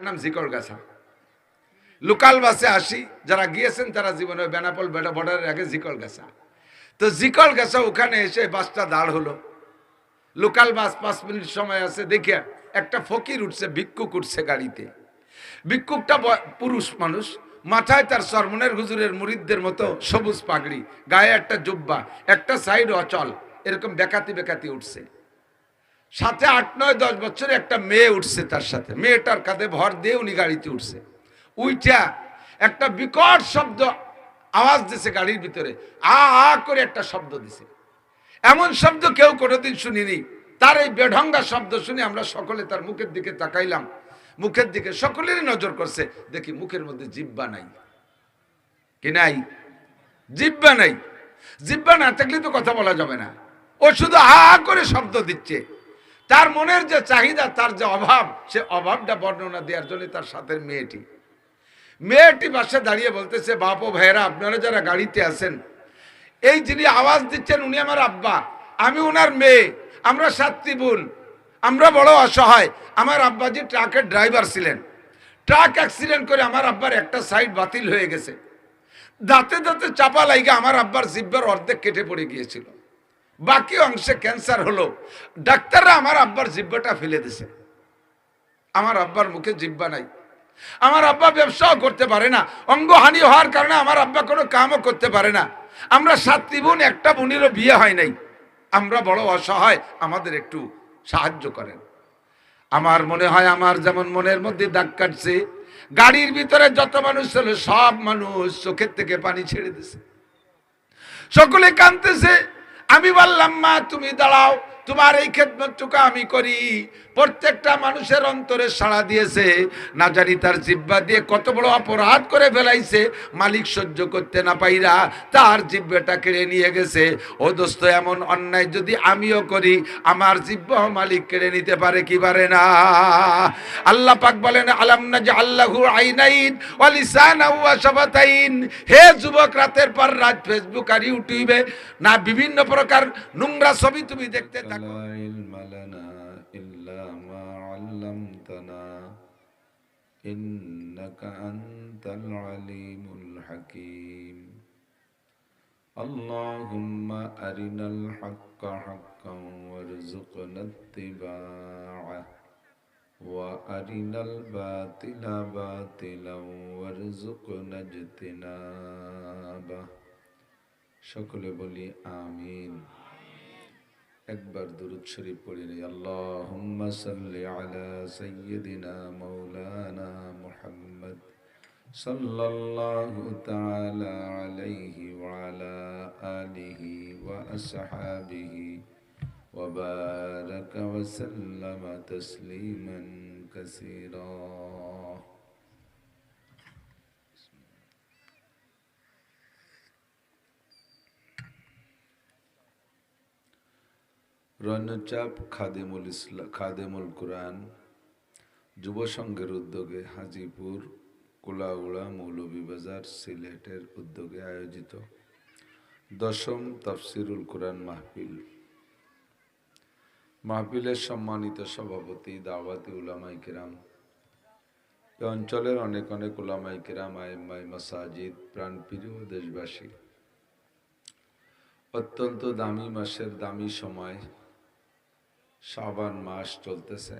নাম জিকরগাছা। লোকাল বাসে আসি, যারা গিয়েছেন তারা জীবনে বেনাপোল বর্ডারের আগে জিকরগাছা। তো জিকরগাছা ওখানে এসে বাসটা দাঁড় হলো। লোকাল বাস 5 মিনিট সময় আছে, দেখে একটা ফকির উঠছে, ভিক্ষুক উঠছে গাড়িতে। ভিক্ষুকটা পুরুষ মানুষ, মাথায় তার সরমনের হুজুরের মুরিদদের মতো সবুজ পাগড়ি, গায়ে একটা জুব্বা, একটা সাইড অচল, এরকম বেকাতি বেকাতি উঠছে। সাথে 8, 9, 10 বছরের একটা মেয়ে উঠছে তার সাথে। মেয়েটার কাঁধে ভর দিয়ে উনি গাড়িতে উঠছে। উইটা একটা বিকট শব্দ আওয়াজ দিছে গাড়ির ভিতরে, আ আ করে একটা শব্দ দিছে। এমন শব্দ কেউ কোনোদিন শুনিনি। তার এই বেঢঙ্গা শব্দ শুনে আমরা সকলে তার মুখের দিকে তাকাইলাম। মুখের দিকে সকলেরই নজর করছে, দেখি মুখের মধ্যে জিহ্বা নাই। কি নাই? জিহ্বা নাই। জিহ্বা না থাকলে তো কথা বলা যাবে না। ও শুধু হা হা করে শব্দ দিচ্ছে। তার মনের যে চাহিদা, তার যে অভাব, সে অভাবটা বর্ণনা দেওয়ার জন্য তার সাথে মেয়েটি পাশে দাঁড়িয়ে বলতেছে, বাপ ও ভাইয়েরা, আপনারা যারা গাড়িতে আছেন, এই যিনি আওয়াজ দিচ্ছেন উনি আমার আব্বা, আমি ওনার মেয়ে, আমরা 7টি বোন, আমরা বড় অসহায়। আমার আব্বাজি ট্রাকের ড্রাইভার ছিলেন। ট্রাক অ্যাক্সিডেন্ট করে আমার আব্বার একটা সাইড বাতিল হয়ে গেছে। দাঁতে দাঁতে চাপা লাইগা আমার আব্বার জিহ্বার অর্ধেক কেটে পড়ে গিয়েছিল, বাকি অংশে ক্যান্সার হলো। ডাক্তাররা আমার আব্বার জিহ্বাটা ফেলে দিছে। আমার আব্বার মুখে জিহ্বা নাই। আমার আব্বা ব্যবসাও করতে পারে না, অঙ্গহানি হওয়ার কারণে আমার আব্বা কোনো কামও করতে পারে না। আমরা 7টি বোন, একটা বোনেরও বিয়ে হয় নাই। আমরা বড় অসহায়, আমাদের একটু সাহায্য করেন। আমার মনে হয় আমার যেমন মনের মধ্যে দাগ কাটছে, গাড়ির ভিতরে যত মানুষ ছিল সব মানুষ চোখের থেকে পানি ছেড়ে দিছে, সকলে কাঁদতেছে। আমি বললাম, মা তুমি দাঁড়াও, তোমার এই খেদমতটুকু আমি করি। প্রত্যেকটা মানুষের অন্তরে সাড়া দিয়েছে। না জানি তার জিহ্বা দিয়ে কত বড় অপরাধ করে ফেলাইছে, মালিক সহ্য করতে না পাইরা তার জিহ্বাটা কেড়ে নিয়ে গেছে। ও দোস্ত, এমন অন্যায় যদি আমিও করি, আমার জিহ্বা মালিক কেড়ে নিতে পারে কি পারে না? আল্লাহ পাক বলেন, আলাম নাজআল্লাহু আইনাইন ওয়া লিসানান ওয়া শাফাতাইন। হে যুবক, রাতের পর রাত ফেসবুক আর ইউটিউবে না বিভিন্ন প্রকার নোংরা ছবি তুমি দেখতে থাকো। ইন্নাকা আনতাল আলিমুল হাকীম। আল্লাহুম্মা আরিনাল হাক্কা হাক্কান ওয়ারযুকনা ইত্তিবাআহ ওয়া আরিনাল বাতিলা বাতিলান ওয়ারযুকনা ইজতিনাবাহ। সকলে বলি আমিন। একবার দুরূদ শরীফ পড়ি নেই। আল্লাহুম্মা সাল্লি আলা সাইয়্যিদিনা মাওলানা মুহাম্মদ সাল্লাল্লাহু তাআলা আলাইহি ওয়া আলা আলিহি ওয়া আসহাবিহি ওয়া বারাকা ওয়া সাল্লামা তাসলিমান কাসীরা। রণচাপ খাদেমুল কুরআন যুব সংঘের উদ্যোগে হাজীপুর কুলাউড়া মৌলভীবাজার সিলেটের উদ্যোগে আয়োজিত 10ম তাফসিরুল কুরআন মাহফিলের সম্মানিত সভাপতি দাওয়াতি উলামায়ে কেরাম, এই অঞ্চলের অনেক অনেক উলামায়ে কেরাম, আইম্মায়ে মাসাজিদ, প্রাণপ্রিয় দেশবাসী, অত্যন্ত দামি মাসের দামি সময় শাবান মাস চলতেছে।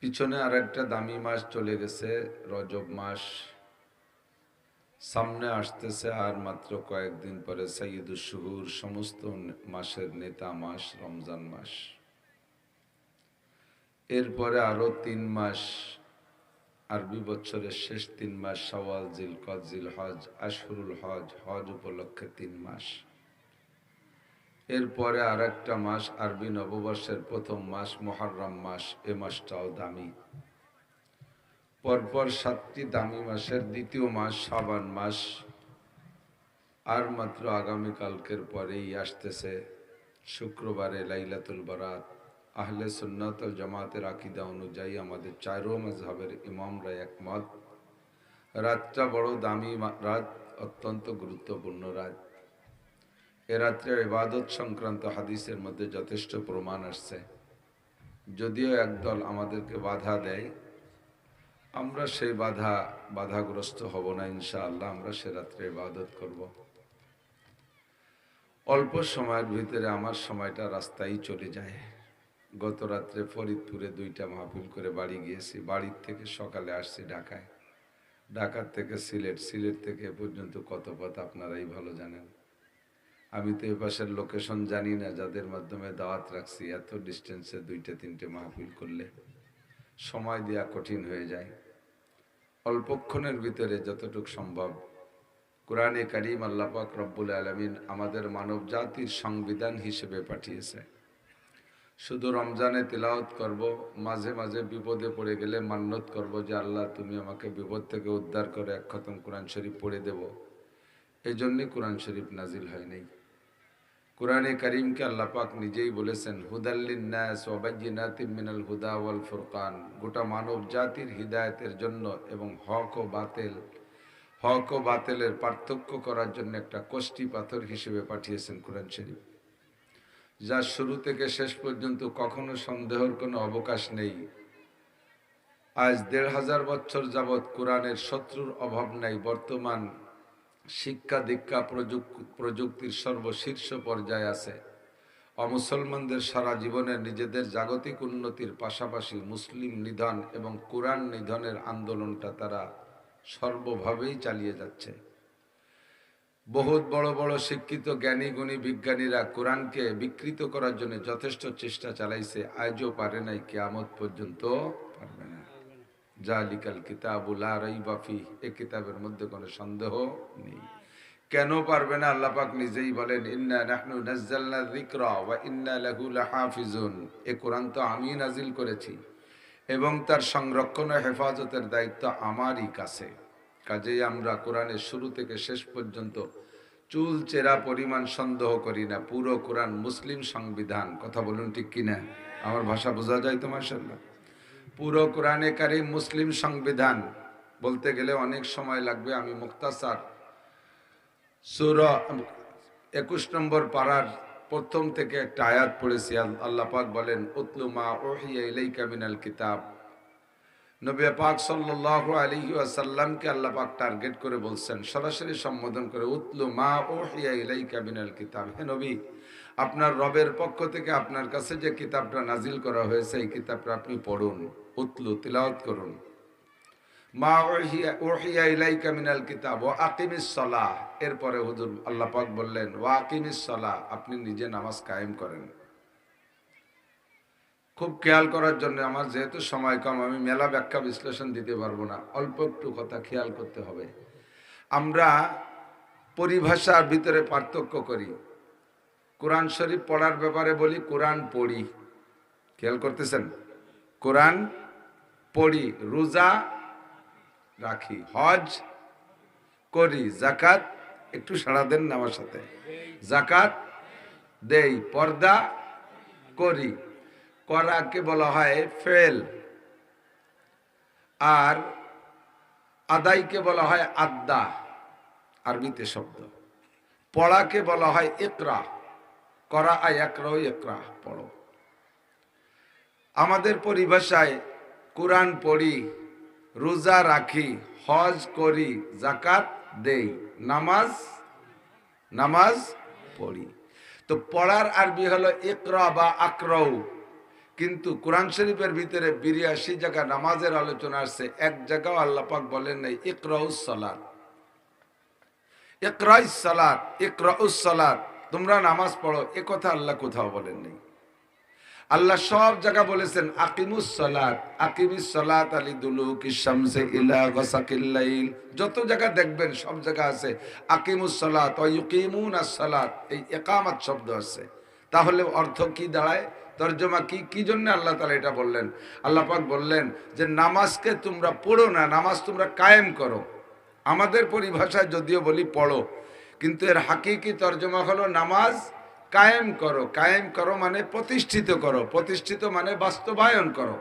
পিছনে আর একটা দামি মাস চলে গেছে, রজব মাস। সামনে আসতেছে আর মাত্র কয়েকদিন পরে সাইয়্যিদুশ শুহুর, সমস্ত মাসের নেতা মাস রমজান মাস। এরপরে আরো 3 মাস, আরবি বছরের শেষ 3 মাস শাওয়াল, জিলকদ, জিলহজ, আশহুরুল হজ, হজ উপলক্ষে 3 মাস। এরপরে আর একটা মাস, আরবি নববর্ষের প্রথম মাস মুহররম মাস। এ মাসটাও দামি। পরপর 7টি দামি মাসের দ্বিতীয় মাস শাবান মাস। আর মাত্র আগামীকালকের পরেই আসতেছে শুক্রবারে লাইলাতুল বারাত। আহলে সুন্নাত ওয়াল জামাতের আকীদা অনুযায়ী আমাদের 4 মাযহাবের ইমামরা একমত, রাতটা বড় দামি রাত, অত্যন্ত গুরুত্বপূর্ণ রাত। এ রাত্রে ইবাদত সংক্রান্ত হাদিসের মধ্যে যথেষ্ট প্রমাণ আসছে। যদিও একদল আমাদেরকে বাধা দেয়, আমরা সেই বাধাগ্রস্ত হব না ইনশাআল্লাহ। আমরা সে রাত্রে ইবাদত করব। অল্প সময়ের ভিতরে আমার সময়টা রাস্তায় চলে যায়। গত রাত্রে ফরিদপুরে 2টা মাহফিল করে বাড়ি গিয়েছি। বাড়ির থেকে সকালে আসছি ঢাকায়, ঢাকার থেকে সিলেট, সিলেট থেকে এ পর্যন্ত কত পথ আপনারাই ভালো জানেন। আমি তো এ পাশের লোকেশন জানি না, যাদের মাধ্যমে দাওয়াত রাখছি। এত ডিস্টেন্সে 2-3টে মাহফিল করলে সময় দেওয়া কঠিন হয়ে যায়। অল্পক্ষণের ভিতরে যতটুকু সম্ভব কোরআনে কারীম আল্লাহ পাক রব্বুল আলামিন আমাদের মানব জাতির সংবিধান হিসেবে পাঠিয়েছে। শুধু রমজানে তিলাওয়াত করব, মাঝে মাঝে বিপদে পড়ে গেলে মান্নত করব যে আল্লাহ তুমি আমাকে বিপদ থেকে উদ্ধার করে 1 খতম কোরআন শরীফ পড়ে দেব। এই জন্যই কোরআন শরীফ নাজিল হয় নাই। কোরআনে কারীমকে আল্লাহ পাক নিজেই বলেছেন হুদাল্লিন নাস ওয়া বায়্যিনাতিম মিনাল হুদা ওয়াল ফুরকান, গোটা মানব জাতির হিদায়াতের জন্য এবং হক ও বাতিলের পার্থক্য করার জন্য একটা কষ্টি পাথর হিসেবে পাঠিয়েছেন কোরআন শরীফ, যা শুরু থেকে শেষ পর্যন্ত কখনো সন্দেহের কোনো অবকাশ নেই। আজ 1500 বছর যাবৎ কোরআনের শত্রুর অভাব নাই। বর্তমান শিক্ষা দীক্ষা প্রযুক্তির সর্বশীর্ষ পর্যায়ে আছে। অমুসলমানদের সারা জীবনে নিজেদের জাগতিক উন্নতির পাশাপাশি মুসলিম নিধন এবং কোরআন নিধনের আন্দোলনটা তারা সর্বভাবেই চালিয়ে যাচ্ছে। বহুত বড় বড় শিক্ষিত জ্ঞানী গুণী বিজ্ঞানীরা কোরআনকে বিকৃত করার জন্য যথেষ্ট চেষ্টা চালাইছে, আজও পারে নাই, কিয়ামত পর্যন্ত পারবে না। জালিকাল কিতাবু লা রাইবা ফিহ, এই কিতাবের মধ্যে কোনো সন্দেহ নেই। কেন পারবে না? আল্লাহ পাক নিজেই বলেন ইন্না নাহনু নাযালনা যিকরা ওয়া ইন্না লাহু লাহাফিজুন, এই কোরআন তো আমি নাজিল করেছি এবং তার সংরক্ষণ ও হেফাজতের দায়িত্ব আমারই কাছে। কাজেই আমরা কোরআনের শুরু থেকে শেষ পর্যন্ত চুল চেরা পরিমাণ সন্দেহ করি না। পুরো কোরআন মুসলিম সংবিধান। কথা বলুন ঠিক কিনা? আমার ভাষা বোঝা যায় তো মাশাআল্লাহ? পুরো কোরআনে কারীম মুসলিম সংবিধান। বলতে গেলে অনেক সময় লাগবে। আমি মুখতাসার সূরা 21 নম্বর পারার প্রথম থেকে একটা আয়াত পড়েছি। আল্লাহ পাক বলেন উতলু মা উহিয়া ইলাইকা মিনাল কিতাব। নবী পাক সাল্লাল্লাহু আলাইহি ওয়াসাল্লামকে আল্লাহ পাক টার্গেট করে বলছেন, সরাসরি সম্বোধন করে উতলু মা উহিয়া ইলাইকা মিনাল কিতাব। হে নবী, আপনার রবের পক্ষ থেকে আপনার কাছে যে কিতাবটা নাজিল করা হয়েছে এই কিতাবটা আপনি পড়ুন, উতলু তিলাওয়াত করুন। মা উহিয়া ইলাইকা মিনাল কিতাব ওয়া আকিমিস সালাহ। এরপরে হুজুর আল্লাহ পাক বললেন ওয়া আকিমিস সালাহ, আপনি নিজে নামাজ কায়েম করেন। খুব খেয়াল করার জন্য, আমার যেহেতু সময় কম আমি মেলা ব্যাখ্যা বিশ্লেষণ দিতে পারবো না, অল্প একটু কথা খেয়াল করতে হবে। আমরা পরিভাষার ভিতরে পার্থক্য করি। কোরআন শরীফ পড়ার ব্যাপারে বলি কোরআন পড়ি, খেয়াল করতেছেন? কোরআন পড়ি, রোজা রাখি, হজ করি, যাকাত, একটু সাড়া দেন না আমার সাথে, যাকাত দেই, পর্দা করি। করাকে বলা হয় ফেল, আর আদাইকে বলা হয় আদা, আরবিতে শব্দ। পড়াকে বলা হয় ইকরা, করা আয় একরা, ইকরা পড়ো। আমাদের পরিভাষায় কোরআন পড়ি, রোজা রাখি, হজ করি, যাকাত দেই, নামাজ পড়ি। তো পড়ার আরবি হলো ইকরা বা আকরাউ। কিন্তু কোরআন শরীফের ভিতরে 82 জায়গা নামাজের আলোচনা আসছে, এক জায়গাও আল্লাহ পাক বলেন নাই ইকরাউস সালাত, ইকরাইস সালাত, ইকরাউস সালাত, তোমরা নামাজ পড়ো, এ কথা আল্লাহ কোথাও বলেন নাই। আল্লাহ সব জায়গা বলেছেন আকিমুস সালাত, আকিমিস সালাত আলিদুলুকিশ শামসি ইলা গাসাকিল লাইল। যত জায়গা দেখবেন সব জায়গা আছে আকিমুস সালাত ওয়া ইউকিমুনাস সালাত, এই ইকামত শব্দ আছে। তাহলে অর্থ কি দাঁড়ায়? তরজমা কি জন্য আল্লাহ তাআলা এটা বললেন? আল্লাহ পাক বললেন যে নামাজকে তোমরা পড়ো না, নামাজ তোমরা কায়েম করো। আমাদের পরিভাষায় যদিও বলি পড়ো, কিন্তু এর হাকিকি তরজমা হলো নামাজ কায়েম করো। কায়েম করো মানে প্রতিষ্ঠিত করো, প্রতিষ্ঠিত মানে বাস্তবায়ন করো।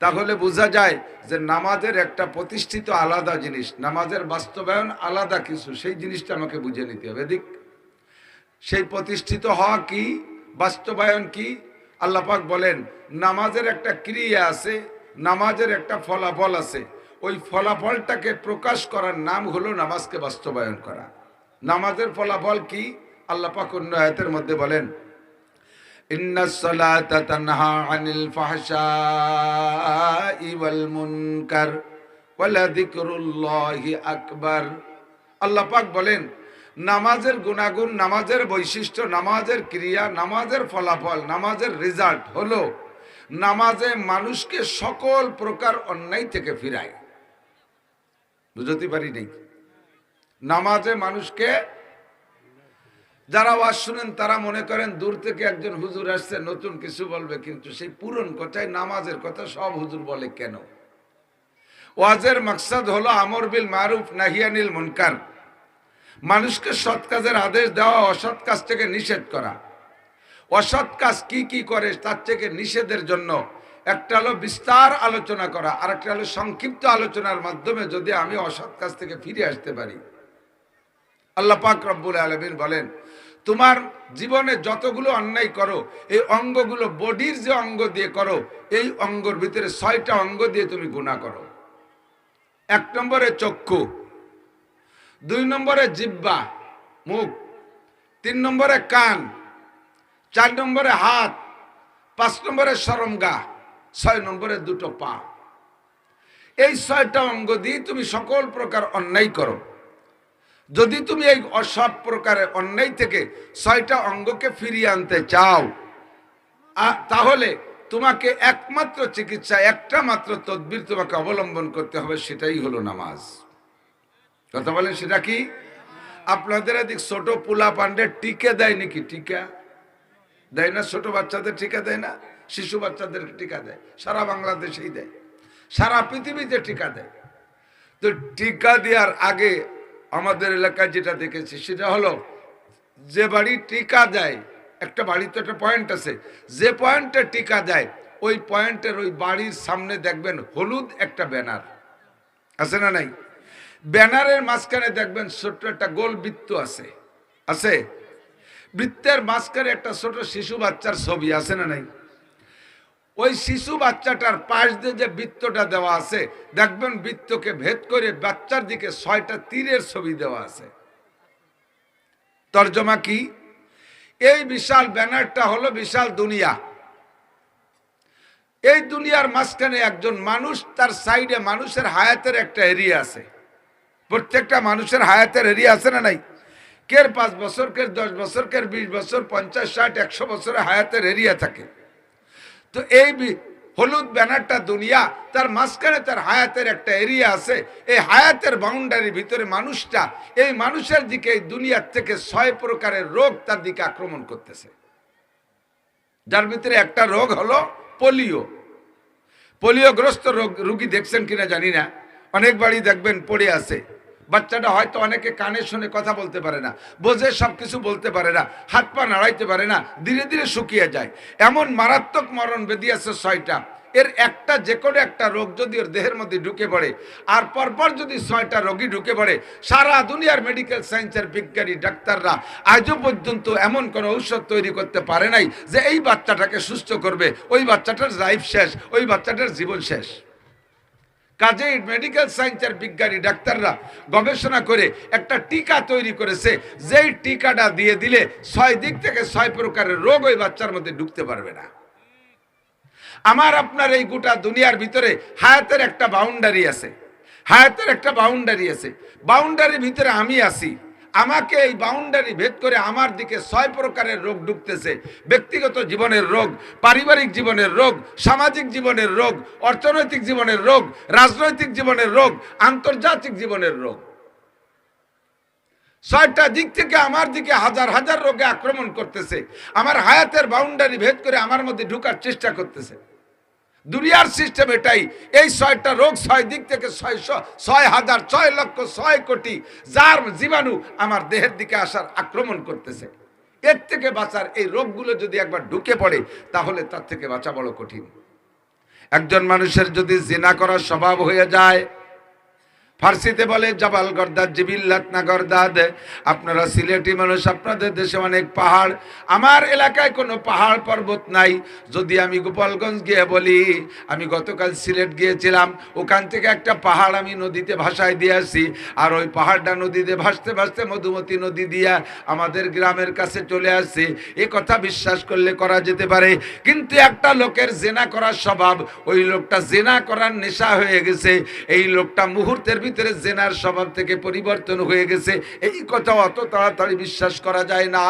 তাহলে বোঝা যায় যে নামাজের একটা প্রতিষ্ঠিত আলাদা জিনিস, নামাজের বাস্তবায়ন আলাদা কিছু। সেই জিনিসটা আমাকে বুঝে নিতে হবে। এদিক সেই প্রতিষ্ঠিত হওয়া কি, বাস্তবায়ন কি? আল্লাহ পাক বলেন নামাজের একটা ক্রিয়া আছে, নামাজের একটা ফলাফল আছে। ওই ফলাফলটাকে প্রকাশ করার নাম হলো নামাজকে বাস্তবায়ন করা। নামাজের ফলাফল কি? আল্লাহ পাক অন্য আয়াতের মধ্যে বলেন, ইন্নাস সালাতা তানহা আনিল ফাহশাই ওয়াল মুনকার ওয়ালা যিকরুল্লাহি আকবার। আল্লাহ পাক বলেন, নামাজের গুণাগুণ, নামাজের বৈশিষ্ট্য, নামাজের ক্রিয়া, নামাজের ফলাফল, নামাজের রেজাল্ট হলো নামাজে মানুষকে সকল প্রকার অন্যায় থেকে ফিরায়। বুঝতে পারি নাই? নামাজে মানুষকে, যারা ওয়াজ শুনেন তারা মনে করেন দূর থেকে একজন হুজুর আসছে নতুন কিছু বলবে, কিন্তু সেই পুরন কথাই নামাজের কথা সব হুজুর বলে কেন? ওয়াজের মাকসাদ হলো আমর বিল মারুফ নাহি আনিল মুনকার, মানুষকে সৎ কাজের আদেশ দেওয়া, অসৎ কাজ থেকে নিষেধ করা। অসৎ কাজ কি কি করে তার থেকে নিষেধের জন্য একটা হলো বিস্তার আলোচনা করা, আর একটা হলো সংক্ষিপ্ত আলোচনার মাধ্যমে যদি আমি অসৎ কাজ থেকে ফিরে আসতে পারি। আল্লাহ পাক রব্বুল আলামিন বলেন, তোমার জীবনে যতগুলো অন্যায় করো, এই অঙ্গগুলো বডির যে অঙ্গ দিয়ে করো, এই অঙ্গর ভিতরে 6টা অঙ্গ দিয়ে তুমি গুনাহ করো। 1 নম্বরে চক্ষু, 2 নম্বরে জিহ্বা মুখ, 3 নম্বরে কান, 4 নম্বরে হাত, 5 নম্বরে শরমগা, 6 নম্বরে 2টো পা। এই 6টা অঙ্গ দিয়ে তুমি সকল প্রকার অন্যায় করো। যদি তুমি এই সব প্রকারের অন্যায় থেকে 6টা অঙ্গকে ফিরিয়ে আনতে চাও, তাহলে তোমাকে একমাত্র চিকিৎসা, একটা মাত্র তদবির তোমাকে অবলম্বন করতে হবে, সেটাই হলো নামাজ। কথা বলেন, সেটা কি? আপনাদের এদিক ছোট পোলা পান্ডে টিকা দেয় নাকি? টিকা দেয় না? ছোট বাচ্চাদের টিকা দেয় না? শিশু বাচ্চাদের টিকা দেয়, সারা বাংলাদেশেই দেয়, সারা পৃথিবীতে টিকা দেয়। তো টিকা দেওয়ার আগে আমাদের এলাকায় যেটা দেখেছি সেটা হলো, যে বাড়ি টিকা দেয়, একটা বাড়িতে একটা পয়েন্ট আছে, যে পয়েন্টে টিকা দেয় ওই পয়েন্টের ওই বাড়ির সামনে দেখবেন হলুদ একটা ব্যানার আছে না নাই? ব্যানারের মাঝখানে দেখবেন ছোট্ট একটা গোল বৃত্ত আছে, আছে? বৃত্তের মাঝখানে একটা ছোট শিশু বাচ্চার ছবি আছে না নাই? ওই শিশু বাচ্চাটার পাশ দিয়ে যে বৃত্তটা দেওয়া আছে, দেখবেন বৃত্তকে ভেদ করে বাচ্চার দিকে 6টা তীরের ছবি দেওয়া আছে। তর্জমা কি? এই বিশাল ব্যানারটা হলো বিশাল দুনিয়া। এই দুনিয়ার মাঝখানে একজন মানুষ, তার সাইডে মানুষের হায়াতের একটা এরিয়া আছে। প্রত্যেকটা মানুষের হায়াতের এরিয়া আছে না নাই? কের 5 বছর, কের 10 বছর, কের 20 বছর, 50, 60, 100 বছরের হায়াতের এরিয়া থাকে। তো এই হলুদ ব্যানারটা দুনিয়া, তার মাঝখানে তার হায়াতের একটা এরিয়া আছে। এই হায়াতের বাউন্ডারির ভিতরে মানুষটা, এই মানুষের দিকে এই দুনিয়ার থেকে 6 প্রকারের রোগ তার দিকে আক্রমণ করতেছে। যার ভিতরে একটা রোগ হলো পোলিও। পোলিওগ্রস্ত রোগী দেখছেন কিনা জানি না, অনেক বাড়ি দেখবেন পড়ে আছে। বাচ্চাটা হয়তো অনেকে কানে শুনে কথা বলতে পারে না, বোঝে সবকিছু বলতে পারে না, হাত পা নাড়াইতে পারে না, ধীরে ধীরে শুকিয়ে যায়। এমন মারাত্মক মরণ ব্যাধি আছে 6টা। এর একটা, যে কোনো একটা রোগ যদি ওর দেহের মধ্যে ঢুকে পড়ে, আর পরপর যদি 6টা রোগী ঢুকে পড়ে, সারা দুনিয়ার মেডিকেল সায়েন্সের বিজ্ঞানী ডাক্তাররা আজও পর্যন্ত এমন কোনো ঔষধ তৈরি করতে পারে নাই যে এই বাচ্চাটাকে সুস্থ করবে। ওই বাচ্চাটার লাইফ শেষ, ওই বাচ্চাটার জীবন শেষ। কাজেই মেডিকেল সায়েন্সের বিজ্ঞানী ডাক্তাররা গবেষণা করে একটা টিকা তৈরি করেছে, যেই টিকাটা দিয়ে দিলে 6 দিক থেকে 6 প্রকারের রোগ ওই বাচ্চার মধ্যে ঢুকতে পারবে না। আমার আপনার এই গোটা দুনিয়ার ভিতরে হায়াতের একটা বাউন্ডারি আছে, হায়াতের একটা বাউন্ডারি আছে। বাউন্ডারির ভিতরে আমি আছি, আমাকে এই বাউন্ডারি ভেদ করে আমার দিকে 6 প্রকারের রোগ ঢুকতেছে। ব্যক্তিগত জীবনের রোগ, পারিবারিক জীবনের রোগ, সামাজিক জীবনের রোগ, অর্থনৈতিক জীবনের রোগ, রাজনৈতিক জীবনের রোগ, আন্তর্জাতিক জীবনের রোগ। 6টা দিক থেকে আমার দিকে হাজার হাজার রোগে আক্রমণ করতেছে। আমার হায়াতের বাউন্ডারি ভেদ করে আমার মধ্যে ঢুকার চেষ্টা করতেছে। দুনিয়ার সিস্টেম এটাই। এই 6টা রোগ 6 দিক থেকে 600, 6,000, 6 লক্ষ, 6 কোটি যার জীবাণু আমার দেহের দিকে আসার আক্রমণ করতেছে। এর থেকে বাঁচার, এই রোগগুলো যদি একবার ঢুকে পড়ে তাহলে তার থেকে বাঁচা বড় কঠিন। একজন মানুষের যদি জিনা করার স্বভাব হয়ে যায়, ফার্সিতে বলে জাবাল গর্দাদ, জিবিল্লাত না গর্দাদ। আপনারা সিলেটি মানুষ, আপনাদের দেশে অনেক পাহাড়, আমার এলাকায় কোনো পাহাড় পর্বত নাই। যদি আমি গোপালগঞ্জ গিয়ে বলি আমি গতকাল সিলেট গিয়েছিলাম, ওখান থেকে একটা পাহাড় আমি নদীতে ভাসায় দিয়ে আসি, আর ওই পাহাড়টা নদীতে ভাসতে ভাসতে মধুমতি নদী দিয়া আমাদের গ্রামের কাছে চলে আসছে, এ কথা বিশ্বাস করলে করা যেতে পারে। কিন্তু একটা লোকের জেনা করার স্বভাব, ওই লোকটা জেনা করার নেশা হয়ে গেছে, এই লোকটা মুহূর্তের ভিতরে জেনার স্বভাব থেকে পরিবর্তন হয়ে গেছে, এই কথা অত তাড়াতাড়ি বিশ্বাস করা যায় না।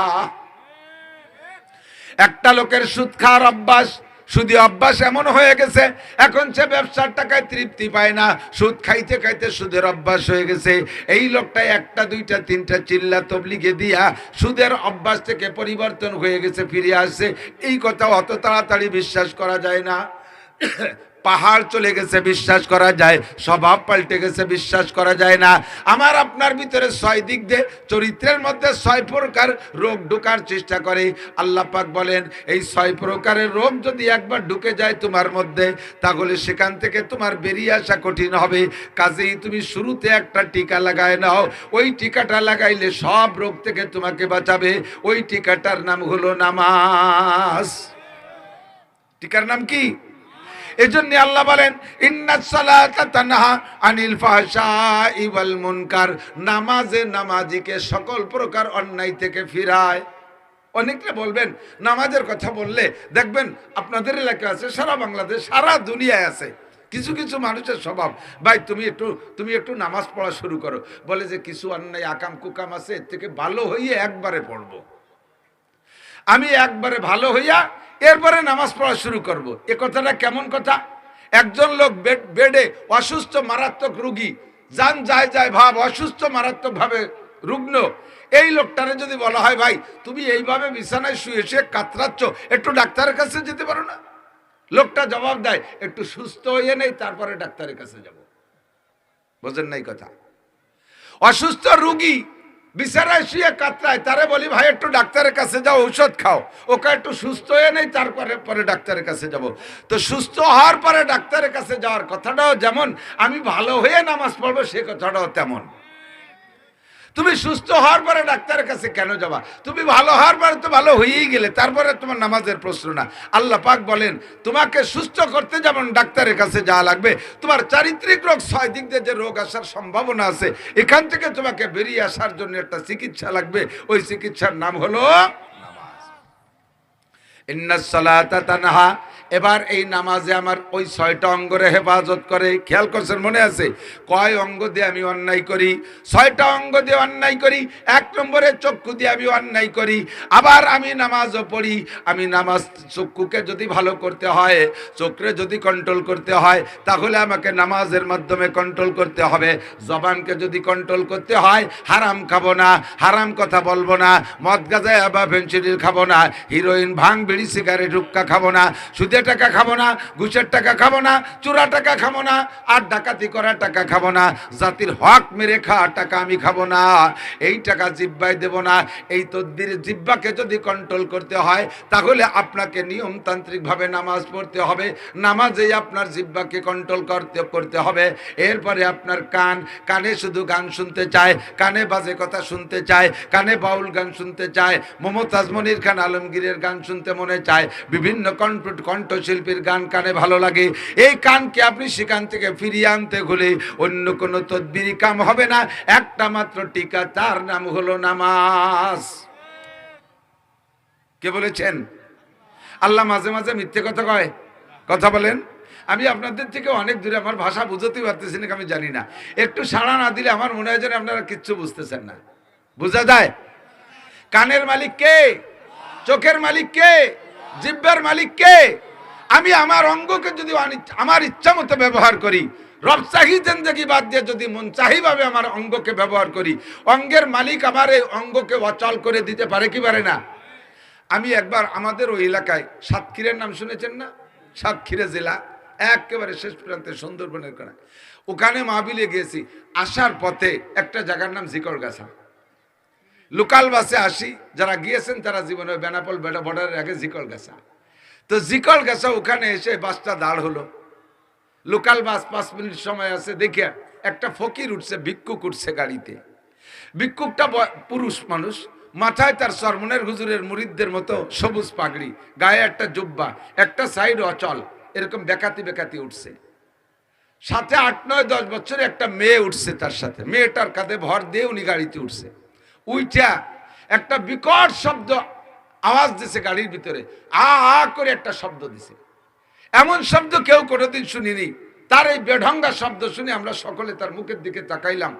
একটা লোকের সুদ খাওয়ার অভ্যাস, সুদি অভ্যাস এমন হয়ে গেছে, এখন সে ব্যবসার টাকায় তৃপ্তি পায় না, সুদ খাইতে খাইতে সুদের অভ্যাস হয়ে গেছে। এই লোকটা একটা দুইটা তিনটা চিল্লা তবলিগে দিয়া সুদের অভ্যাস থেকে পরিবর্তন হয়ে গেছে, ফিরে আসছে, এই কথা অত তাড়াতাড়ি বিশ্বাস করা যায় না। পাহাড় চলে গেছে বিশ্বাস করা যায়, স্বভাব পাল্টে গেছে বিশ্বাস করা যায় না। আমার আপনার ভিতরে 6 দিক দিয়ে চরিত্রের মধ্যে 6 প্রকার রোগ ঢোকার চেষ্টা করে। আল্লাহ পাক বলেন এই 6 প্রকারের রোগ যদি একবার ঢুকে যায় তোমার মধ্যে, তাহলে সেখান থেকে তোমার বেরিয়ে আসা কঠিন হবে। কাজেই তুমি শুরুতে একটা টিকা লাগায় নাও, ওই টিকাটা লাগাইলে সব রোগ থেকে তোমাকে বাঁচাবে। ওই টিকাটার নাম হলো নামাজ। টিকার নাম কি? এজন্য আল্লাহ বলেন ইন্নাস সালাতা তানহা আনিল ফাহশাই ওয়াল মুনকার, নামাজে নামাজিকে সকল প্রকার অন্যায় থেকে ফিরায়। অনেকে বলবেন নামাজের কথা বললে দেখবেন আপনাদের এলাকা আছে, সারা বাংলাদেশ, সারা দুনিয়ায় আছে কিছু কিছু মানুষের স্বভাব, ভাই তুমি একটু নামাজ পড়া শুরু করো, বলে যে কিছু অন্যায় আকাম কুকাম আছে, এর থেকে ভালো হইয়ে একবারে পড়বো, আমি একবারে ভালো হইয়া এরপরে নামাজ পড়া শুরু করব। এ কথাটা কেমন কথা? একজন লোক বেডে অসুস্থ মারাত্মক রোগী, জান যায় যায় ভাব, অসুস্থ মারাত্মক ভাবে রুগ্ন, এই লোকটারে যদি বলা হয় ভাই তুমি এইভাবে বিছানায় শুয়ে শুয়ে কাতরাচ্ছ, একটু ডাক্তারের কাছে যেতে পারো না? লোকটা জবাব দেয় একটু সুস্থ হয়ে নেই তারপরে ডাক্তারের কাছে যাব। বোঝেন নাই কথা? অসুস্থ রোগী বিছানায় শুয়ে কাতরায়, তারে বলি ভাই একটু ডাক্তারের কাছে যাও, ঔষধ খাও, ওকে একটু সুস্থ হয়ে নেই তারপরে পরে ডাক্তারের কাছে যাব। তো সুস্থ হওয়ার পরে ডাক্তারের কাছে যাওয়ার কথাটাও যেমন আমি ভালো হয়ে নামাজ পড়বো, সে কথাটাও তেমন। তুমি সুস্থ হওয়ার পরে ডাক্তারের কাছে কেন যাবা? তুমি ভালো হওয়ার পরে তো ভালো হয়েই গেলে, তারপরে তোমার নামাজের প্রশ্ন না। আল্লাহ পাক বলেন তোমাকে সুস্থ করতে যেমন ডাক্তারের কাছে যাওয়া লাগবে, তোমার চারিত্রিক রোগ 6 দিক দিয়ে যে রোগ আসার সম্ভাবনা আছে, এখান থেকে তোমাকে বেরিয়ে আসার জন্য একটা চিকিৎসা লাগবে, ওই চিকিৎসার নাম হলো নামাজ। ইন্নাস সালাতা তানহা, এবার এই নামাজে আমার ওই 6টা অঙ্গরে হেফাজত করে। খেয়াল করছেন? মনে আছে কয় অঙ্গ দিয়ে আমি অন্যায় করি? 6টা অঙ্গ দিয়ে অন্যায় করি। 1 নম্বরে চক্ষু দিয়ে আমি অন্যায় করি। আবার আমি নামাজও পড়ি। আমি নামাজ, চক্ষুকে যদি ভালো করতে হয়, চোখে যদি কন্ট্রোল করতে হয়, তাহলে আমাকে নামাজের মাধ্যমে কন্ট্রোল করতে হবে। জবানকে যদি কন্ট্রোল করতে হয়, হারাম খাবো না, হারাম কথা বলবো না, মদ গাঁজা বা ফেন্সিডিল খাবো না, হিরোইন ভাং বিড়ি সিগারেট হুক্কা খাবো না, সুদের টাকা খাবো না, ঘুষের টাকা খাবো না, চোরা টাকা খাবো না, আর ডাকাতি করা টাকা খাবো না, জাতির হক মেরে খাওয়া টাকা আমি খাবো না, এই টাকা জিব্বায় দেব না। এই তদ্বির জিব্বাকে যদি কন্ট্রোল করতে হয়, তাহলে আপনাকে নিয়মতান্ত্রিক ভাবে নামাজ পড়তে হবে। নামাজেই আপনার জিব্বাকে কন্ট্রোল করতে হবে। এরপরে আপনার কানে শুধু গান শুনতে চায়, কানে বাজে কথা শুনতে চায়, কানে বাউল গান শুনতে চায়, মমতাজ মনির খান আলমগীরের গান শুনতে মনে চায়, বিভিন্ন কণ্ঠশিল্পীর গান কানে ভালো লাগে। এই কানকে আপনি সেখান থেকে ফিরিয়ে আনতে হলে অন্য কোনো তদবিরি কাম হবে না, একটা মাত্র টিকা, তার নাম হলো নামাজ। কে বলেছেন? আল্লাহ মাঝে মাঝে মিথ্যে কথা কয়? কথা বলেন। আমি আপনাদের থেকে অনেক দূরে, আমার ভাষা বুঝতে পারতেছি না, আমি জানি না, একটু সাড়া না দিলে আমার মনে হয় যেন আপনারা কিচ্ছু বুঝতেছেন না। বোঝা যায়? কানের মালিক কে? চোখের মালিক কে? জিহ্বার মালিক কে? আমি আমার অঙ্গকে যদি আমার ইচ্ছা মতো ব্যবহার করি, রব চাহি জিন্দেগি বাদ দিয়ে যদি মন চাহি ভাবে আমার অঙ্গকে ব্যবহার করি, অঙ্গের মালিক আমার এই অঙ্গকে অচল করে দিতে পারে কি পারে না? আমি একবার আমাদের ওই এলাকায়, সাতক্ষীরের নাম শুনেছেন না? সাতক্ষীরা জেলা একেবারে শেষ প্রান্তে, সুন্দরবনের কোণা, ওখানে মাহফিলে গিয়েছি। আসার পথে একটা জায়গার নাম জিকরগাছা। লোকাল বাসে আসি, যারা গিয়েছেন তারা জীবনে বেনাপোল বর্ডারের আগে জিকরগাছা। তো জিকরগাছা ওখানে এসে বাসটা দাঁড় হলো। লোকাল বাস 5 মিনিট সময় আছে, দেখে একটা ফকির উঠছে, ভিক্ষুক উঠছে গাড়িতে। ভিক্ষুকটা পুরুষ মানুষ, মাথায় তার সরমনের হুজুরের মুরিদদের মতো সবুজ পাগড়ি, গায়ে একটা জুব্বা, একটা সাইড অচল, এরকম বেকাতি বেকাতি উঠছে। সাথে 8, 9, 10 বছরে একটা মেয়ে উঠছে তার সাথে। মেয়েটার কাঁধে ভর দিয়ে উনি গাড়িতে উঠছে। উইটা একটা বিকট শব্দ আওয়াজ দিছে গাড়ির ভিতরে, আ আ করে একটা শব্দ দিছে। এমন শব্দ কেউ কোনোদিন শুনিনি। তার এই বেঢঙ্গা শব্দ শুনে আমরা সকলে তার মুখের দিকে তাকাইলাম।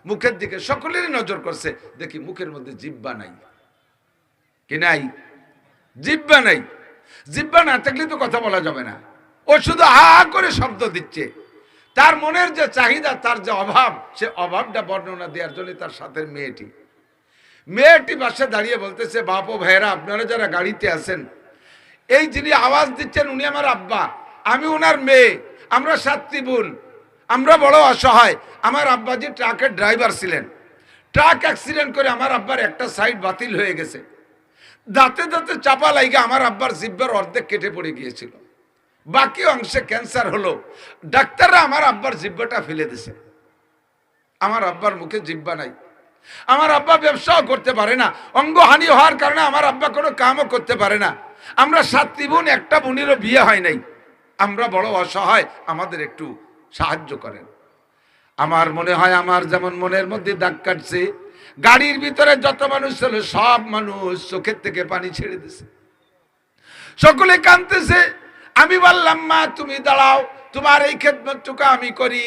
মুখের দিকে সকলেরই নজর করছে, দেখি মুখের মধ্যে জিহ্বা নাই। কি নাই? জিহ্বা নাই। জিহ্বা না থাকলে তো কথা বলা যাবে না। ও শুধু হা হা করে শব্দ দিচ্ছে। তার মনের যে চাহিদা, তার যে অভাব, সে অভাবটা বর্ণনা দেওয়ার জন্য তার সাথে মেয়েটি পাশে দাঁড়িয়ে বলতেছে, বাপ ও ভাইয়েরা, আপনারা যারা গাড়িতে আছেন, এই যিনি আওয়াজ দিচ্ছেন উনি আমার আব্বা, আমি ওনার মেয়ে, আমরা 7 বোন, আমরা বড় অসহায়। আমার আব্বাজি ট্রাকের ড্রাইভার ছিলেন। ট্রাক অ্যাক্সিডেন্ট করে আমার আব্বার একটা সাইড বাতিল হয়ে গেছে। দাঁতে দাঁতে চাপা লাইগা আমার আব্বার জিহ্বার অর্ধেক কেটে পড়ে গিয়েছিল, বাকি অংশে ক্যান্সার হলো। ডাক্তাররা আমার আব্বার জিহ্বাটা ফেলে দিছে। আমার আব্বার মুখে জিহ্বা নাই। আমার আব্বা ব্যবসাও করতে পারে না, অঙ্গহানি হওয়ার কারণে আমার আব্বা কোনো কামও করতে পারে না। আমরা 7 বোন, একটা বোনেরও বিয়ে হয় নাই। আমরা বড় অসহায়, আমাদের একটু সাহায্য করেন। আমার মনে হয় আমার যেমন মনের মধ্যে দাগ কাটছে, গাড়ির ভিতরে যত মানুষ ছিল সব মানুষ চোখের থেকে পানি ছেড়ে দিছে, সকলে কাঁদতেছে। আমি বললাম, মা তুমি দাঁড়াও, তোমার এই খেদমতটুকু আমি করি।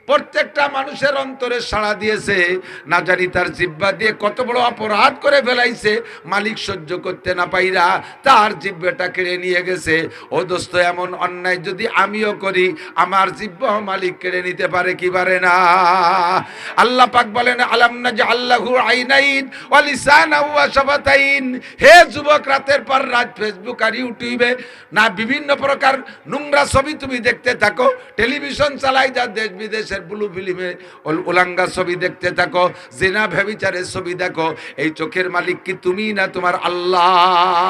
প্রত্যেকটা মানুষের অন্তরে সাড়া দিয়েছে। না জানি তার জিহ্বা দিয়ে কত বড় অপরাধ করে ফেলাইছে, মালিক সহ্য করতে না পাইরা তার জিহ্বাটা কেড়ে নিয়ে গেছে। ও দোস্ত, এমন অন্যায় যদি আমিও করি, আমার জিহ্বা মালিক কেড়ে নিতে পারে কি পারে না? আল্লাহ পাক বলেন, আলাম নাজআল লাহু আইনাইন ওয়া লিসানান ওয়া শাফাতাইন। হে যুবক, রাতের পর রাত ফেসবুক আর ইউটিউবে না বিভিন্ন প্রকার নোংরা ছবি তুমি দেখতে থাকো, টেলিভিশন চালাই যা দেশ বিদেশের ব্লু ফিল্মে উলাঙ্গা ছবি দেখতে থাকো, জিনা ব্যভিচারের ছবি দেখো। এই চোখের মালিক কি তুমি না তোমার আল্লাহ?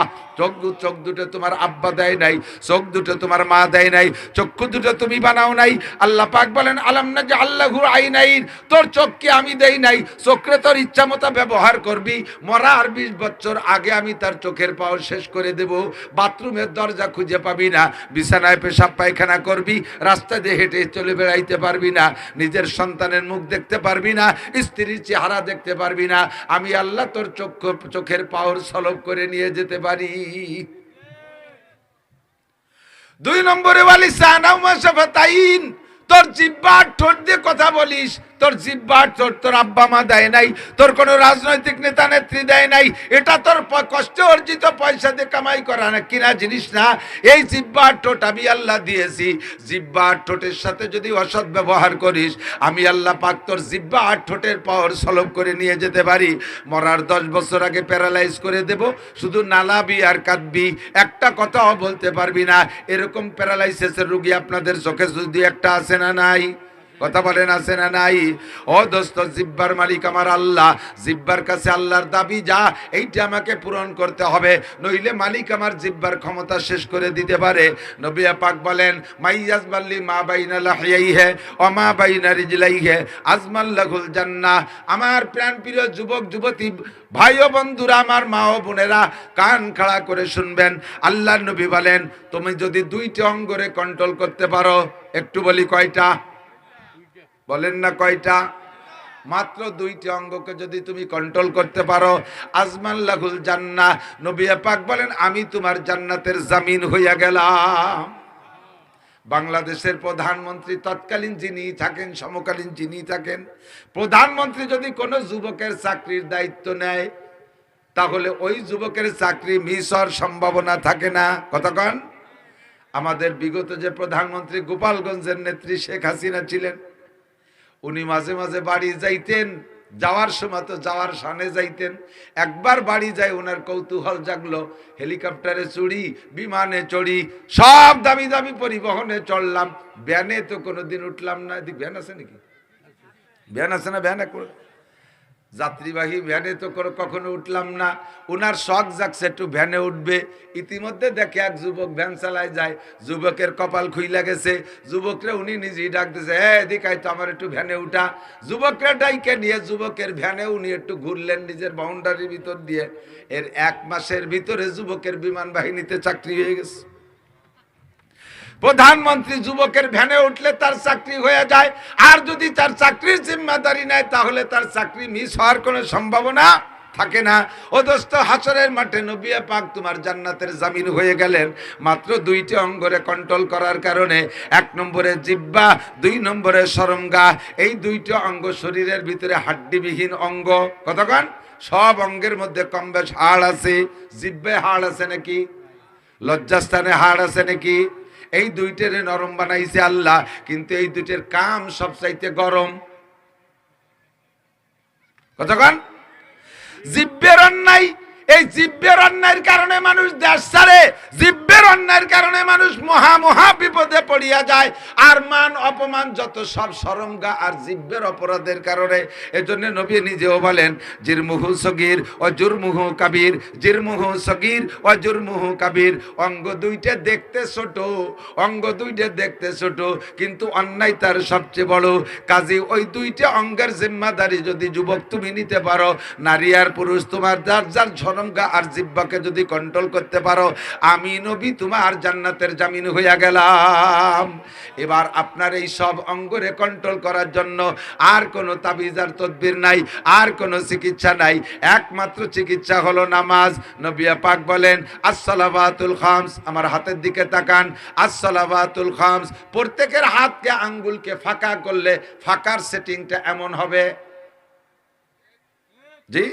চোখ দুটো তোমার আব্বা দেয় নাই, চোখ দুটো তোমার মা দেয় নাই, চক্ষু দুটো তুমি বানাও নাই। আল্লাহ পাক বলেন, আলাম নাজআল লাহু আইনাইন। তোর চোখকে আমি দেই নাই, চোখে তোর ইচ্ছা মতো ব্যবহার করবি। মরার 20 বছর আগে আমি তার চোখের পাওয়ার শেষ করে দেব। বাথরুমের দরজা খুঁজে পাবি না, বিছানায় পেশাব পায়খানা করবি, রাস্তা দিয়ে হেঁটে চলে বেড়াইতে পারবি না, নিজের সন্তানের মুখ দেখতে পারবি না, স্ত্রীর চেহারা দেখতে পারবি না। আমি আল্লাহ তোর চোখের পাওয়ার সলব করে নিয়ে যেতে পারি। 2 নম্বরে ওয়ালিসানা ওয়া শাফাতাইন। তোর জিহ্বা ঠোঁট দিয়ে কথা বলিস, তোর জিহ্বা ঠোঁট তোর আব্বা মা দেয় নাই, তোর কোনো রাজনৈতিক নেতা নেত্রী দেয় নাই। এটা তোর কষ্টে অর্জিত পয়সা দিয়ে কামাই করা না, কিনা জিনিস না। এই জিহ্বা ঠোঁট আমি আল্লাহ দিয়েছি। জিহ্বা ঠোঁটের সাথে যদি অসৎ ব্যবহার করিস, আমি আল্লাহ পাক তোর জিহ্বা ঠোঁটের পাওয়ার সলব করে নিয়ে যেতে পারি। মরার 10 বছর আগে প্যারালাইজ করে দেব, শুধু নালাবি আর কাঁদবি, একটা কথাও বলতে পারবি না। এরকম প্যারালাইসিসের রোগী আপনাদের চোখে যদি একটা আছে না নাই? কথা বলেন, আছে না নাই? ও দোস্ত, জিহ্বার মালিক আমার আল্লাহ। জিহ্বার কাছে আল্লাহর দাবি, যা এইটা আমাকে পূরণ করতে হবে, নইলে মালিক আমার জিহ্বার ক্ষমতা শেষ করে দিতে পারে। নবী পাক বলেন, মাইয়াজমাল্লি মা বাইনা লাহিয়াইহি ওয়া মা বাইনা রিজলাইহি আজমাল্লাহুল জান্নাহ। আমার প্রাণপ্রিয় যুবক যুবতী ভাই ও বন্ধুরা, আমার মা ও বোনেরা, কান খাড়া করে শুনবেন। আল্লাহর নবী বলেন, তুমি যদি 2টি অঙ্গরে কন্ট্রোল করতে পারো, একটু বলি কয়টা? বলেন না কয়টা? মাত্র 2টি অঙ্গকে যদি তুমি কন্ট্রোল করতে পারো, আজমাল্লাহুল জান্নাহ। নবী পাক বলেন, আমি তোমার জান্নাতের জামিন হইয়া গেলাম। বাংলাদেশের প্রধানমন্ত্রী তৎকালীন যিনি থাকেন, সমকালীন যিনি থাকেন, প্রধানমন্ত্রী যদি কোনো যুবকের চাকরির দায়িত্ব নেয়, তাহলে ওই যুবকের চাকরি মিস হওয়ার সম্ভাবনা থাকে না। কতক্ষণ? আমাদের বিগত যে প্রধানমন্ত্রী গোপালগঞ্জের নেত্রী শেখ হাসিনা ছিলেন, উনি মাঝে মাঝে বাড়ি যাইতেন, যাওয়ার সময় তো যাওয়ার সামনে যাইতেন। একবার বাড়ি যায়, ওনার কৌতূহল জাগলো, হেলিকপ্টারে চড়ি, বিমানে চড়ি, সব দামি দামি পরিবহনে চড়লাম, ভ্যানে তো কোনোদিন উঠলাম না। এদিক ভ্যান আছে নাকি? ভ্যান আছে না? ভ্যান যাত্রীবাহী ভ্যানে তো কখনো উঠলাম না, ওনার শখ জাগছে একটু ভ্যানে উঠবে। ইতিমধ্যে দেখে এক যুবক ভ্যান চালায় যায়, যুবকের কপাল খুইলা গেছে, যুবকরা উনি নিজেই ডাক দিয়েছে, হ্যাঁ এদিকে তো আমার একটু ভ্যানে উঠা। যুবকরা ডাইকে নিয়ে যুবকের ভ্যানে উনি একটু ঘুরলেন নিজের বাউন্ডারির ভিতর দিয়ে। এর 1 মাসের ভিতরে যুবকের বিমান বাহিনীতে চাকরি হয়ে গেছে। প্রধানমন্ত্রী যুবকের ভ্যানে উঠলে তার চাকরি হয়ে যায়, আর যদি তার চাকরির জিম্মাদারি নেয় তাহলে তার চাকরি মিস হওয়ার কোনো সম্ভাবনা থাকে না। ও দোস্ত, হাসরের মাঠে নবী পাক তোমার জান্নাতের জামিন হয়ে গেলেন মাত্র 2টি অঙ্গরে কন্ট্রোল করার কারণে। 1 নম্বরে জিহ্বা, 2 নম্বরে শরমগা। এই 2টি অঙ্গ শরীরের ভিতরে হাড্ডিবিহীন অঙ্গ। কতক্ষণ? সব অঙ্গের মধ্যে কম বেশ হাড় আছে। জিহ্বায় হাড় আছে নাকি? লজ্জাস্থানে হাড় আছে নাকি? এই 2টের নরম বানাইছে আল্লাহ, কিন্তু এই 2টের কাম সবচাইতে গরম। কতক্ষণ? জিহ্বের অন্যায়, এই জিহ্বের অন্যায়ের কারণে মানুষ দেশ ছাড়ে, জিহ্বের অন্যায়ের কারণে মানুষ মহা বিপদে পড়িয়া যায়। আর মান অপমান যত সব শরমগা আর জিহ্বের অপরাধের কারণে। এজন্য নবী নিজেও বলেন, জিরমুহু সগীর ও জুরমুহু কাবীর, জিরমুহু সগীর ও জুরমুহু কাবীর। অঙ্গ 2টা দেখতে ছোট, অঙ্গ 2টা দেখতে ছোট, কিন্তু অন্যায় তার সবচেয়ে বড়। কাজে ওই 2টা অঙ্গের জিম্মাদারি যদি যুবক তুমি নিতে পারো, নারী আর পুরুষ তোমার যার যার শরমগা আর জিহ্বাকে যদি কন্ট্রোল করতে পারো, আমি নবী তোমার জান্নাতের জামিন হইয়া গেলাম। এবার আপনার এই সব অঙ্গরে কন্ট্রোল করার জন্য আর কোনো তাবিজ আর তদবির নাই, আর কোনো চিকিৎসা নাই। একমাত্র চিকিৎসা হলো নামাজ। নবী পাক বলেন, আসসালাওয়াতুল খামস। আমার হাতের দিকে তাকান, আসসালাওয়াতুল খামস। প্রত্যেকের হাতকে আঙ্গুলকে ফাঁকা করলে ফাঁকার সেটিংটা এমন হবে, জি,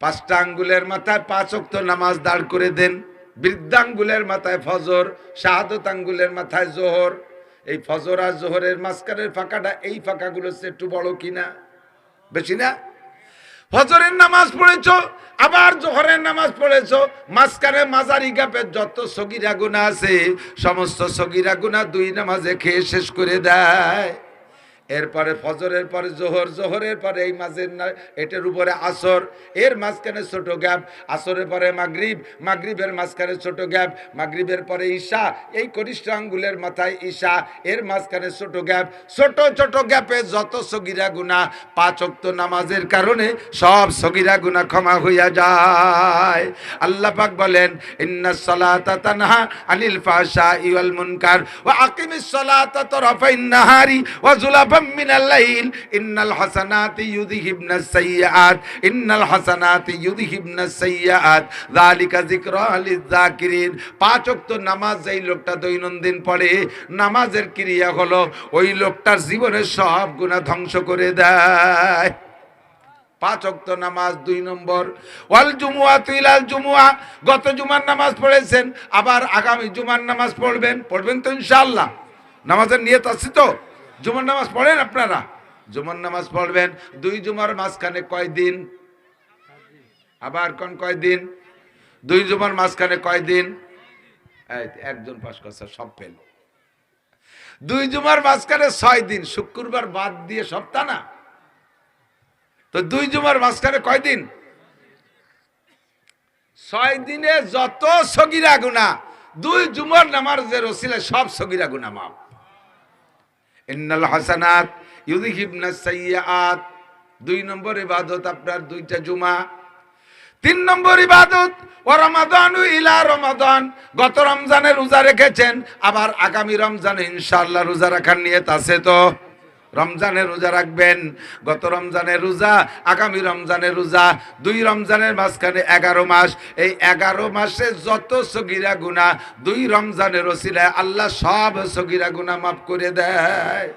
5টা আঙ্গুলের মাথায় 5 ওয়াক্ত নামাজ দাঁড় করে দেন। বৃদ্ধাঙ্গুলের মাথায় ফজর, শাহাদত আঙ্গুলের মাথায় জোহর। এই ফজর আর জোহরের মাঝখানের ফাঁকাটা, এই ফাঁকাগুলো একটু বড় কিনা? বেশি না? ফজরের নামাজ পড়েছো, আবার জোহরের নামাজ পড়েছো, মাঝখানে মাঝারি গ্যাপে যত সগীরা গুনাহ আছে সমস্ত সগীরা গুনাহ 2 নামাজে খেয়ে শেষ করে দেয়। এরপরে ফজরের পরে জোহর, জোহরের পরে এই মাঝের এটার উপরে আসর, এর মাঝখানে ছোট গ্যাপ, আসরের পরে মাগরিব, মাগরিবের মাঝখানে ছোট গ্যাপ, মাগরিবের পরে ঈশা, এই কনিষ্ঠ আঙ্গুলের মাথায় ঈশা, এর মাঝখানে ছোট গ্যাপ। ছোট ছোট গ্যাপে যত সগীরা গুনাহ 5 ওয়াক্ত নামাজের কারণে সব সগীরা গুনাহ ক্ষমা হইয়া যায়। আল্লাহ পাক বলেন, ইন্নাস সালাতা তানহা আনিল ফাহশাই ওয়াল মুনকার ওয়া আকিমিস সালাতা তারাফাইন নাহারি ওয়া যুলাফাম মিনাল লাইল ইন্নাল হাসানাতি ইউযহিবনাস সাইয়্যাত ইন্নাল হাসানাতি ইউযহিবনাস সাইয়্যাত যালিকা যিকরা লিয-যাকিরিন। 5 ওয়াক্ত নামাজ যেই লোকটা দৈনন্দিন পড়ে, নামাজের ক্রিয়া হলো ওই লোকটার জীবনের সব গুনাহ ধ্বংস করে দেয়। 5 ওয়াক্ত নামাজ। 2 নম্বর, ওয়াল জুমুআতু ইলাল জুমুআ। গত জুমার নামাজ পড়েছেন, আবার আগামী জুমার নামাজ পড়বেন তো ইনশাআল্লাহ? নামাজের নিয়ত আছে তো? জুমার নামাজ পড়েন আপনারা? জুমার নামাজ পড়বেন। 2 জুমার মাঝখানে কয় দিন? আবার কোন কয় দিন? 2 জুমার মাঝখানে কয় দিন? একজন পাস করছে, সব ফেল। 2 জুমার মাঝখানে 6 দিন, শুক্রবার বাদ দিয়ে সপ্তাহ না তো। 2 জুমার মাঝখানে কয় দিন? 6 দিনে যত সগীরা গুনাহ 2 জুমার নামাজের ওসিলায় সব সগীরা গুনাহ মাফ। ইন্নাল হাসানাত ইউযহিবনাস সাইয়্যাত। 2 নম্বর ইবাদত আপনার 2টা জুমা। 3 নম্বর ইবাদত, ওয়া রমাদানু ইলা রমাদান। গত রমজানে রোজা রেখেছেন, আবার আগামী রমজানে ইনশাআল্লাহ রোজা রাখার নিয়ত আছে তো? রমজানে রোজা রাখবেন। গত রমজানের রোজা, আগামী রমজানের রোজা, 2 রমজানের মাঝখানে 11 মাস। এই 11 মাসে যত সগীরা গুনাহ 2 রমজানের ওসিলায় আল্লাহ সব সগীরা গুনাহ মাফ করে দেয়।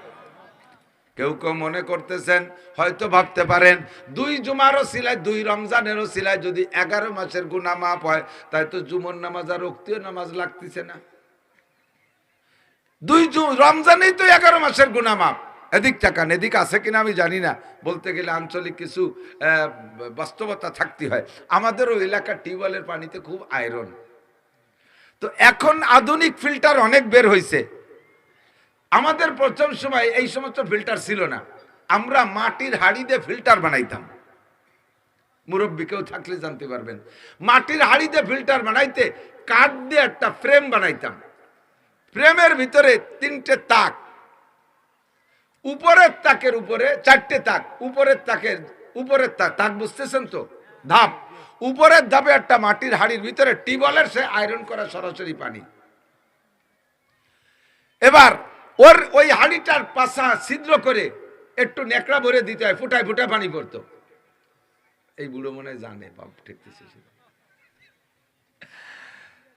কেউ কেউ মনে করতেছেন, হয়তো ভাবতে পারেন 2 জুমার ওসিলায় 2 রমজানের ওসিলায় যদি 11 মাসের গুনাহ মাফ হয়, তাই তো জুমার নামাজ আর ওক্তীয় নামাজ লাগতেছে না। 2 রমজানেই তো 11 মাসের গুনাহ মাফ। এদিক তাকান, এদিক আছে কিনা আমি জানি না, বলতে গেলে আঞ্চলিক কিছু বাস্তবতা থাকতে হয়। আমাদেরও এলাকার টিউবওয়েলের পানিতে খুব আয়রন। তো এখন আধুনিক ফিল্টার অনেক বের হয়েছে। আমাদের প্রথম সময় এই সমস্ত ফিল্টার ছিল না। আমরা মাটির হাড়ি দিয়ে ফিল্টার বানাইতাম। মুরব্বী কেউ থাকলে জানতে পারবেন। মাটির হাড়ি দিয়ে ফিল্টার বানাইতে কাঠ দিয়ে একটা ফ্রেম বানাইতাম। ফ্রেমের ভিতরে 3টে তাক, উপরের তাকের উপরে 4টে তাক, উপরের তাক বুঝতেছেন তো, ধাপ, উপরের ধাপে একটা মাটির হাড়ির ভিতরে টিউবওয়েলের সে আয়রন করা সরাসরি পানি। এবার ওই হাড়িটার পাশা ছিদ্র করে একটু নেকড়া ভরে দিতে হয়, ফুটায় ফুটায় পানি পড়তো। এই বুড়ো মনে জানে বাপ ঠেকতেছে।